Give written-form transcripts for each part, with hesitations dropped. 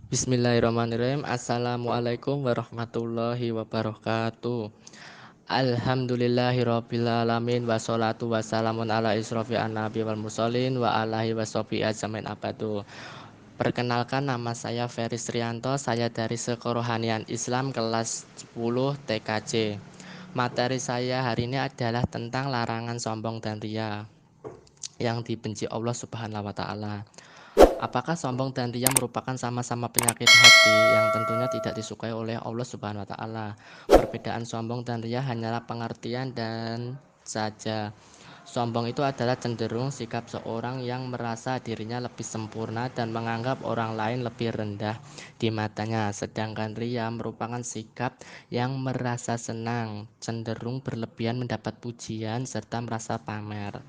Bismillahirrahmanirrahim. Assalamualaikum warahmatullahi wabarakatuh. Alhamdulillahirabbil alamin wassalatu wassalamun ala israfi annabi wal mursalin wa alihi washabihi ajmain abadu. Perkenalkan, nama saya Ferry Trianto, saya dari Sekorohanian Islam kelas 10 TKJ. Materi saya hari ini adalah tentang larangan sombong dan ria yang dibenci Allah Subhanahu wa taala. Apakah sombong dan riya merupakan sama-sama penyakit hati yang tentunya tidak disukai oleh Allah Subhanahu wa taala? Perbedaan sombong dan riya hanyalah pengertian dan saja. Sombong itu adalah cenderung sikap seorang yang merasa dirinya lebih sempurna dan menganggap orang lain lebih rendah di matanya. Sedangkan riya merupakan sikap yang merasa senang, cenderung berlebihan mendapat pujian serta merasa pamer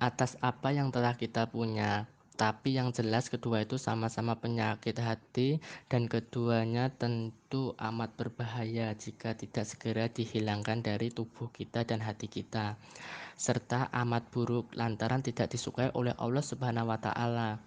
atas apa yang telah kita punya. Tapi yang jelas kedua itu sama-sama penyakit hati dan keduanya tentu amat berbahaya jika tidak segera dihilangkan dari tubuh kita dan hati kita. Serta amat buruk lantaran tidak disukai oleh Allah Subhanahu wa taala.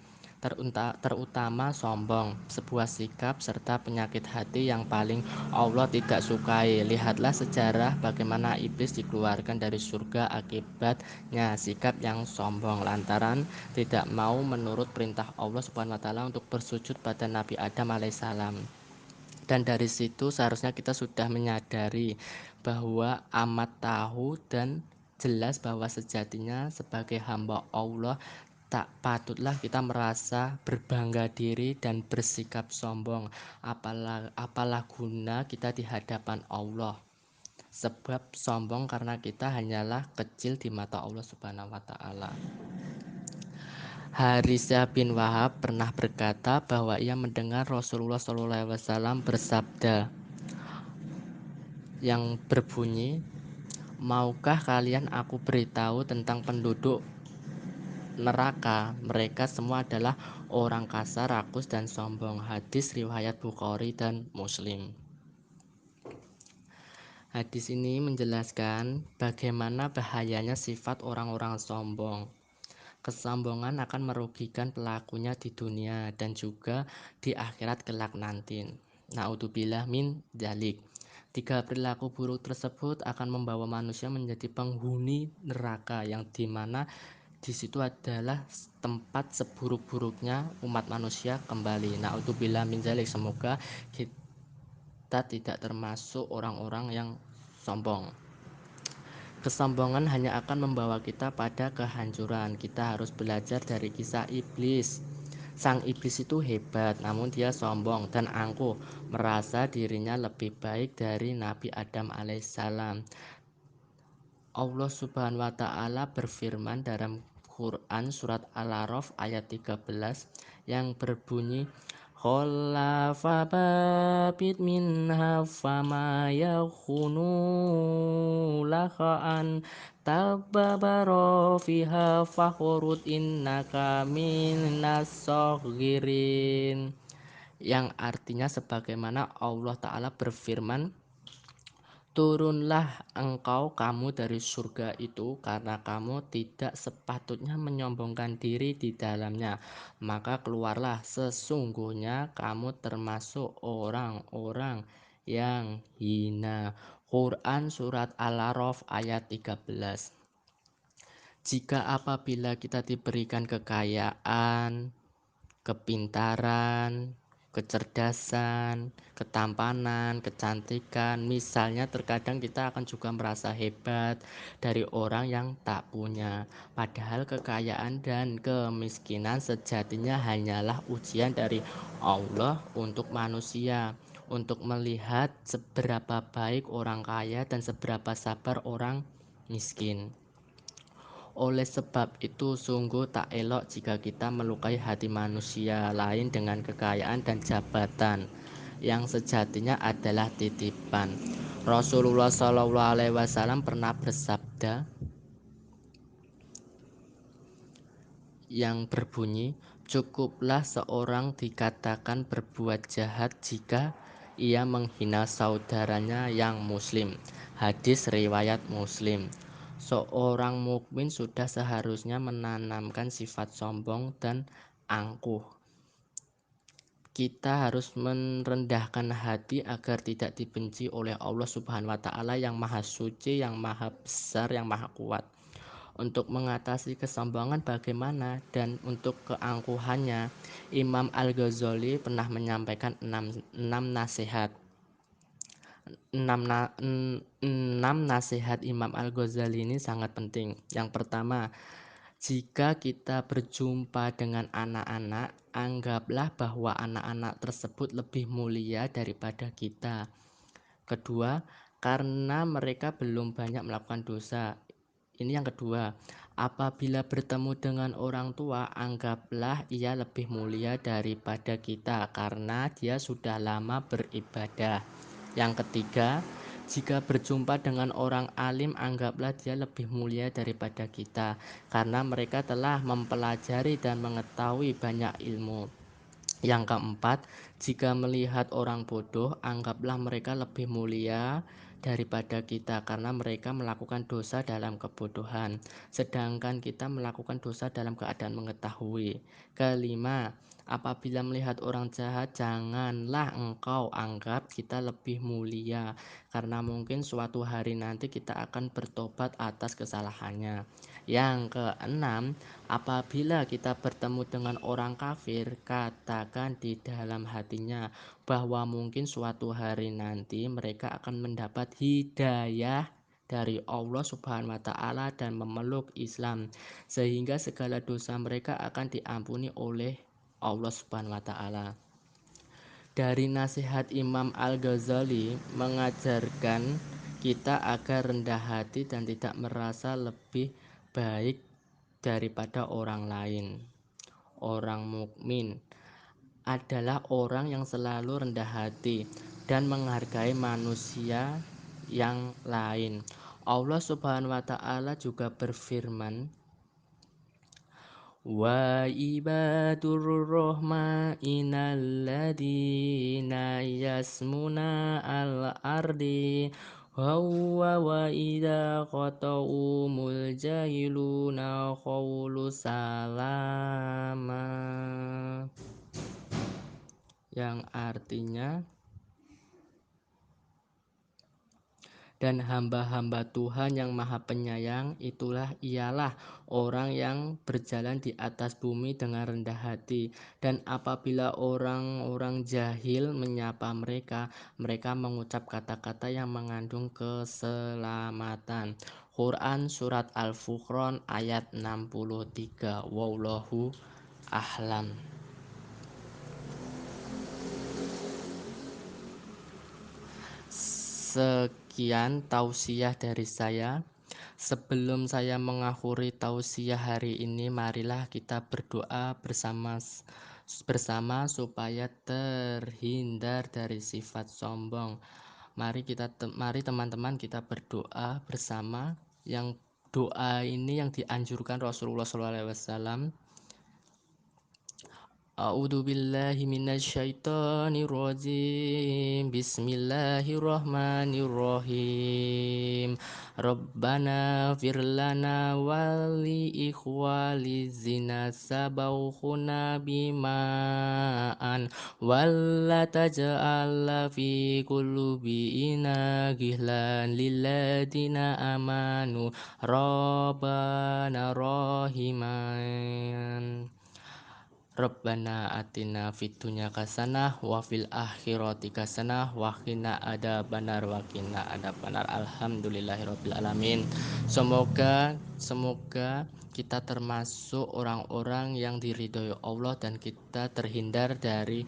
Terutama sombong, sebuah sikap serta penyakit hati yang paling Allah tidak sukai. Lihatlah sejarah bagaimana iblis dikeluarkan dari surga akibatnya sikap yang sombong lantaran tidak mau menurut perintah Allah Subhanahu wa taala untuk bersujud pada Nabi Adam alaihissalam. Dan dari situ seharusnya kita sudah menyadari bahwa amat tahu dan jelas bahwa sejatinya sebagai hamba Allah tak patutlah kita merasa berbangga diri dan bersikap sombong, apalah guna kita di hadapan Allah. Sebab sombong karena kita hanyalah kecil di mata Allah Subhanahu wa taala. Harisah bin Wahab pernah berkata bahwa ia mendengar Rasulullah SAW bersabda yang berbunyi, "Maukah kalian aku beritahu tentang penduduk neraka? Mereka semua adalah orang kasar, rakus, dan sombong." Hadis riwayat Bukhari dan Muslim. Hadis ini menjelaskan bagaimana bahayanya sifat orang-orang sombong. Kesombongan akan merugikan pelakunya di dunia dan juga di akhirat kelak nanti. Naudzubillah min dzalik. Tiga perilaku buruk tersebut akan membawa manusia menjadi penghuni neraka yang dimana di situ adalah tempat seburuk-buruknya umat manusia kembali. Naudzubillah min dzalik. Semoga kita tidak termasuk orang-orang yang sombong. Kesombongan hanya akan membawa kita pada kehancuran. Kita harus belajar dari kisah iblis. Sang iblis itu hebat, namun dia sombong dan angkuh, merasa dirinya lebih baik dari Nabi Adam alaihissalam. Allah Subhanahu wa taala berfirman dalam Quran surat Al-A'raf ayat 13 yang berbunyi, "Khalafa babit minha fama yakhunu laka'an tababaro fiha fakhurut innaka minas saghirin." Yang artinya sebagaimana Allah Ta'ala berfirman, "Turunlah kamu dari surga itu karena kamu tidak sepatutnya menyombongkan diri di dalamnya. Maka keluarlah, sesungguhnya kamu termasuk orang-orang yang hina." Quran surat Al-A'raf ayat 13. Jika apabila kita diberikan kekayaan, kepintaran, kecerdasan, ketampanan, kecantikan. Misalnya terkadang kita akan juga merasa hebat dari orang yang tak punya. Padahal kekayaan dan kemiskinan sejatinya hanyalah ujian dari Allah untuk manusia, untuk melihat seberapa baik orang kaya dan seberapa sabar orang miskin. Oleh sebab itu sungguh tak elok jika kita melukai hati manusia lain dengan kekayaan dan jabatan yang sejatinya adalah titipan. Rasulullah SAW pernah bersabda yang berbunyi, "Cukuplah seorang dikatakan berbuat jahat jika ia menghina saudaranya yang muslim." Hadis riwayat Muslim. Seorang mukmin sudah seharusnya menanamkan sifat sombong dan angkuh Kita harus merendahkan hati agar tidak dibenci oleh Allah Subhanahu wa taala yang Maha Suci, yang Maha Besar, yang Maha Kuat. Untuk mengatasi kesombongan bagaimana dan untuk keangkuhannya, Imam Al-Ghazali pernah menyampaikan enam nasihat. Enam nasihat Imam Al-Ghazali ini sangat penting. Yang pertama, jika kita berjumpa dengan anak-anak, anggaplah bahwa anak-anak tersebut lebih mulia daripada kita. Kedua, karena mereka belum banyak melakukan dosa. Ini yang kedua, apabila bertemu dengan orang tua, anggaplah ia lebih mulia daripada kita karena dia sudah lama beribadah. Yang ketiga, jika berjumpa dengan orang alim, anggaplah dia lebih mulia daripada kita karena mereka telah mempelajari dan mengetahui banyak ilmu. Yang keempat, jika melihat orang bodoh, anggaplah mereka lebih mulia daripada kita karena mereka melakukan dosa dalam kebodohan, sedangkan kita melakukan dosa dalam keadaan mengetahui. Kelima, apabila melihat orang jahat, janganlah engkau anggap kita lebih mulia karena mungkin suatu hari nanti kita akan bertobat atas kesalahannya. Yang keenam, apabila kita bertemu dengan orang kafir, katakan di dalam hatinya bahwa mungkin suatu hari nanti mereka akan mendapat hidayah dari Allah Subhanahu wa taala dan memeluk Islam sehingga segala dosa mereka akan diampuni oleh Allah Subhanahu wa taala. Dari nasihat Imam Al-Ghazali mengajarkan kita agar rendah hati dan tidak merasa lebih baik daripada orang lain. Orang mukmin adalah orang yang selalu rendah hati dan menghargai manusia yang lain. Allah Subhanahu wa taala juga berfirman, wa ibadur rahmanil ladzina yasmuna al-ardi wa idza qata'umul jahiluna qawlu salama, yang artinya, dan hamba-hamba Tuhan yang maha penyayang ialah orang yang berjalan di atas bumi dengan rendah hati, dan apabila orang-orang jahil menyapa mereka, mereka mengucap kata-kata yang mengandung keselamatan. Quran Surat Al-Furqan ayat 63. Wallahu a'lam. Sekian tausiah dari saya. Sebelum saya mengakhiri tausiah hari ini, marilah kita berdoa bersama supaya terhindar dari sifat sombong. Mari teman-teman kita berdoa bersama. Yang doa ini yang dianjurkan Rasulullah SAW. A'udzu billahi minasyaitonir rajim. Bismillahirrahmanirrahim. Rabbana fir lana wa li ikhwalizina sabaukhuna bima'an walla taj'al fi qulubina ghillan lilladina amanu Rabbana rahiman. Rabbana atina fid dunya hasanah wa fil akhirati hasanah wa qina adzabannar wa qina adzabannar. Alhamdulillahirabbil alamin. Semoga kita termasuk orang-orang yang diridhoi Allah dan kita terhindar dari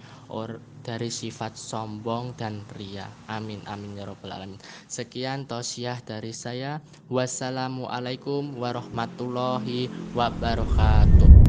sifat sombong dan riya. Amin amin ya rabbal alamin. Sekian tausiah dari saya. Wassalamualaikum warahmatullahi wabarakatuh.